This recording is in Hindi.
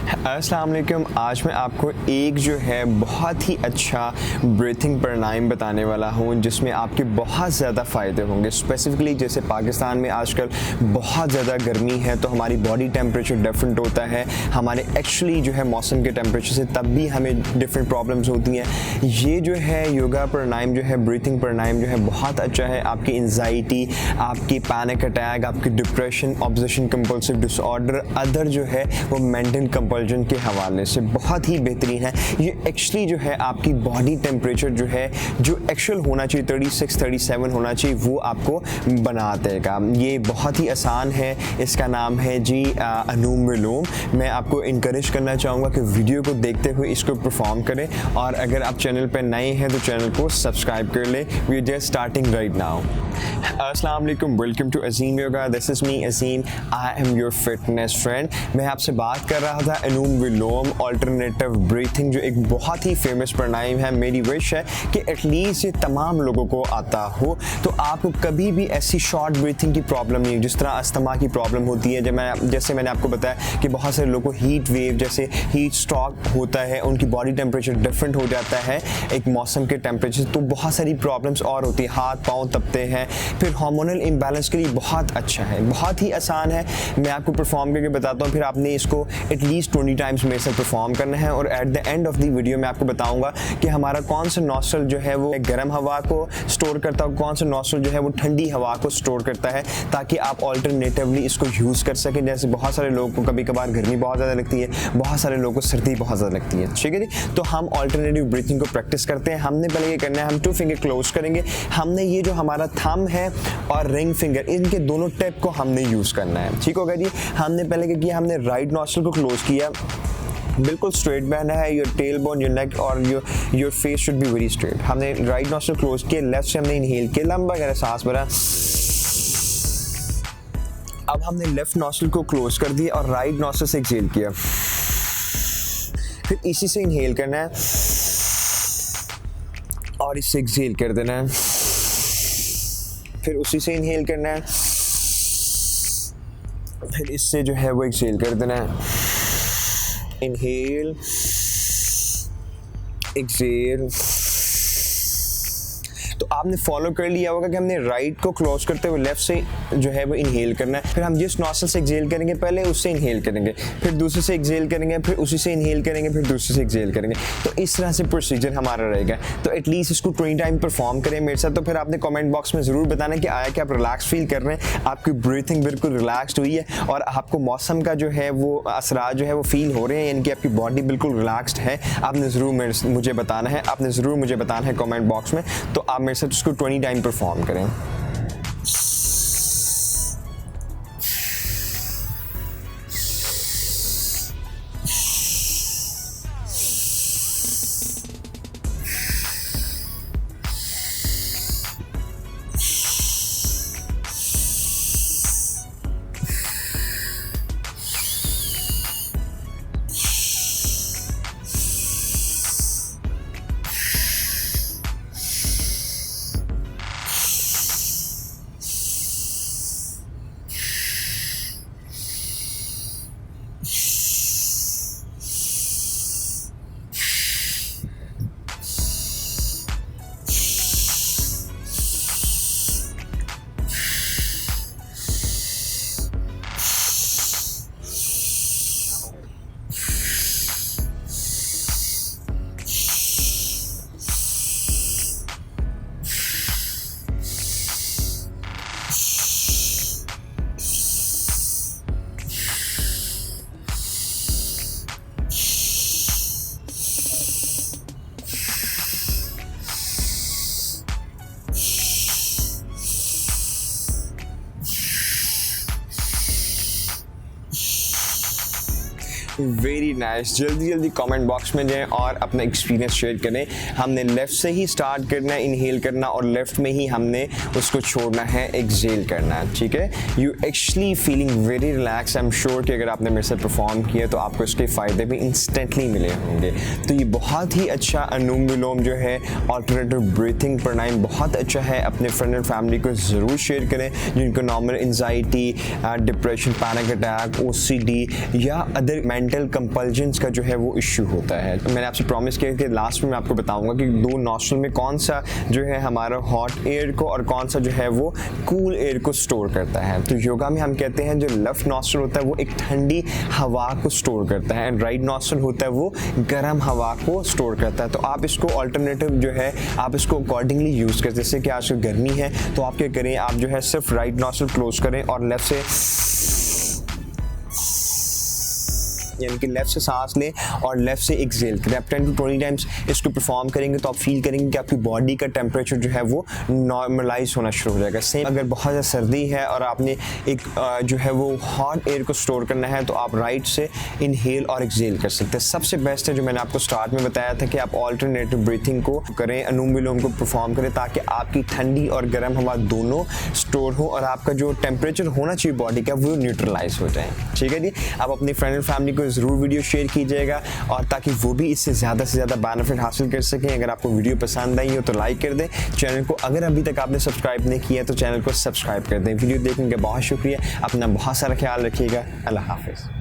अस्सलाम वालेकुम। आज मैं आपको एक जो है बहुत ही अच्छा ब्रीथिंग प्राणायाम बताने वाला हूँ जिसमें आपके बहुत ज़्यादा फ़ायदे होंगे। स्पेसिफ़िकली जैसे पाकिस्तान में आजकल बहुत ज़्यादा गर्मी है तो हमारी बॉडी टेम्परेचर डिफरेंट होता है, हमारे एक्चुअली जो है मौसम के टेम्परेचर से तब भी हमें डिफरेंट प्रॉब्लम्स होती हैं। ये जो है योगा प्राणायाम जो है ब्रीथिंग प्राणायाम जो है बहुत अच्छा है आपकी एंजाइटी, आपकी पैनिक अटैक, आपकी depression, obsession compulsive disorder, other जो है वो मेंटल कंपल्जन के हवाले से बहुत ही बेहतरीन है। ये एक्चुअली जो है आपकी बॉडी टेम्परेचर जो है जो एक्चुअल होना चाहिए 36-37 होना चाहिए वो आपको बना देगा। ये बहुत ही आसान है। इसका नाम है जी अनुम विलोम। मैं आपको इनकरेज करना चाहूँगा कि वीडियो को देखते हुए इसको परफॉर्म करें और अगर आप चैनल पर नए हैं तो चैनल को सब्सक्राइब कर लें। We are just starting right now. अस्सलाम वालेकुम, welcome to Azeem Yoga. This is me Azeem, I am your fitness friend. मैं आपसे बात कर रहा था अनुम विलोम अल्टरनेटिव ब्रीथिंग जो एक बहुत ही फेमस प्राणायाम है। मेरी विश है कि एटलीस्ट ये तमाम लोगों को आता हो तो आपको कभी भी ऐसी शॉर्ट ब्रीथिंग की प्रॉब्लम नहीं, जिस तरह अस्थमा की प्रॉब्लम होती है। जैसे मैंने आपको बताया कि बहुत सारे लोगों को हीट वेव जैसे हीट स्ट्रोक होता है, उनकी बॉडी टेम्परेचर डिफरेंट हो जाता है एक मौसम के टेम्परेचर, तो बहुत सारी प्रॉब्लम्स और होती है, हाथ पाँव तपते हैं। फिर हार्मोनल इम्बैलेंस के लिए बहुत अच्छा है, बहुत ही आसान है। मैं आपको परफॉर्म करके बताता हूँ, फिर आपने इसको एटलीस्ट 20 टाइम्स मेरे साथ परफॉर्म करना है और at the end of the video मैं आपको बताऊंगा कि हमारा कौन सा नॉस्ट्रल जो है वो गर्म हवा को स्टोर करता है, कौन सा नॉस्ट्रल जो है वो ठंडी हवा को स्टोर करता है, ताकि आप ऑल्टरनेटिवली इसको यूज़ कर सकें। जैसे बहुत सारे लोगों को कभी कभार गर्मी बहुत ज़्यादा लगती है, बहुत सारे लोगों को सर्दी बहुत ज़्यादा लगती है, ठीक है जी। तो हम ऑल्टरनेटिव ब्रीथिंग को प्रैक्टिस करते हैं। हमने पहले ये करना है, हम 2 फिंगर क्लोज करेंगे। हमने ये जो हमारा थंब है और रिंग फिंगर, इनके दोनों टिप को हमने यूज़ करना है, ठीक होगा जी। हमने पहले क्या किया, हमने राइट नॉस्ट्रल को क्लोज किया, बिल्कुल स्ट्रेट बहना है, your tail bone, your neck और your face should be very straight. हमने राइट नॉस्ट्रल क्लोज किया, लेफ्ट से हमने इनहेल किया, लंबा गहरा सांस भरा। अब हमने लेफ्ट नॉस्ट्रल को क्लोज कर दिया और राइट नॉस्ट्रल से एक्सहेल किया। फिर इसी से इनहेल करना है और इससे एक्सहेल कर देना है, फिर उसी से इनहेल करना है, फिर इससे जो है वो एक्सहेल कर देना है। Inhale, exhale. तो आपने फॉलो कर लिया होगा कि हमने राइट को क्लोज करते हुए लेफ्ट से जो है वो इनहेल करना है। फिर हम जिस नॉस्ट्रल से एक्सहेल करेंगे पहले उससे इनहेल करेंगे, फिर दूसरे से एक्सहेल करेंगे, फिर उसी से इनहेल करेंगे, फिर दूसरे से एक्सहेल करेंगे। तो इस तरह से प्रोसीजर हमारा रहेगा। तो एटलीस्ट इसको 20 टाइम परफॉर्म करें मेरे साथ। तो फिर आपने कमेंट बॉक्स में ज़रूर बताना कि आया कि आप रिलैक्स फील कर रहे हैं, आपकी ब्रीथिंग बिल्कुल रिलैक्सड हुई है और आपको मौसम का जो है वो असरात जो है वो फील हो रहे हैं, यानी कि आपकी बॉडी बिल्कुल रिलैक्सड है। आपने ज़रूर मुझे बताना है, आपने ज़रूर मुझे बताना है कमेंट बॉक्स में। तो आप मेरे साथ उसको 20 टाइम परफॉर्म करें। Very nice. जल्दी जल्दी कमेंट बॉक्स में जाएं और अपना एक्सपीरियंस शेयर करें। हमने लेफ़्ट से ही स्टार्ट करना है, इनहेल करना, और लेफ़्ट में ही हमने उसको छोड़ना है, एक्सहेल करना है, ठीक है। You actually feeling very relax. I am sure कि अगर आपने मेरे साथ परफॉर्म किया तो आपको इसके फ़ायदे भी इंस्टेंटली मिले होंगे। तो ये बहुत ही अच्छा अनुलोम विलोम जो है अल्टरनेटिव ब्रीथिंग प्राणायाम बहुत अच्छा है। अपने फ्रेंड एंड फैमिली को ज़रूर शेयर करें जिनको normal anxiety, depression, panic attack, OCD या अदर मेंटल कंपल्जन्स का जो है वो इश्यू होता है। मैंने आपसे प्रॉमिस किया कि लास्ट में मैं आपको बताऊंगा कि 2 नॉस्ट्रल में कौन सा जो है हमारा हॉट एयर को और कौन सा जो है वो कूल एयर को स्टोर करता है। तो योगा में हम कहते हैं जो लेफ्ट नॉस्ट्रल होता है वो एक ठंडी हवा को स्टोर करता है एंड राइट नॉस्ट्रल होता है वो गर्म हवा को स्टोर करता है। तो आप इसको ऑल्टरनेटिव जो है आप इसको अकॉर्डिंगली यूज़ करें। जैसे कि आजकल गर्मी है तो आप क्या करें, आप जो है सिर्फ राइट नॉस्ट्रल क्लोज करें और लेफ्ट से यानी कि लेफ्ट से सांस लें और लेफ्ट से एक्सेल करें। आप 10 to 20 टाइम्स इसको परफॉर्म करेंगे तो आप फील करेंगे कि आपकी बॉडी का टेम्परेचर जो है वो नॉर्मलाइज होना शुरू हो जाएगा। सेम अगर बहुत ज़्यादा सर्दी है और आपने एक जो है वो हॉट एयर को स्टोर करना है तो आप राइट से इनहेल और एक्सेल कर सकते हैं। सबसे बेस्ट है जो मैंने आपको स्टार्ट में बताया था कि आप ऑल्टरनेटिव ब्रीथिंग को करें, अनुलोम विलोम को परफॉर्म करें ताकि आपकी ठंडी और गर्म हवा दोनों स्टोर हो और आपका जो टेम्परेचर होना चाहिए बॉडी का वो न्यूट्रलाइज हो जाए। ठीक है जी, आप अपनी फ्रेंड एंड फैमिली को ज़रूर वीडियो शेयर कीजिएगा और ताकि वो भी इससे ज़्यादा से ज़्यादा बेनिफिट हासिल कर सकें। अगर आपको वीडियो पसंद आई हो तो लाइक कर दें। चैनल को अगर अभी तक आपने सब्सक्राइब नहीं किया तो चैनल को सब्सक्राइब कर दें। वीडियो देखने का बहुत शुक्रिया। अपना बहुत सारा ख्याल रखिएगा। अल्लाह हाफिज़।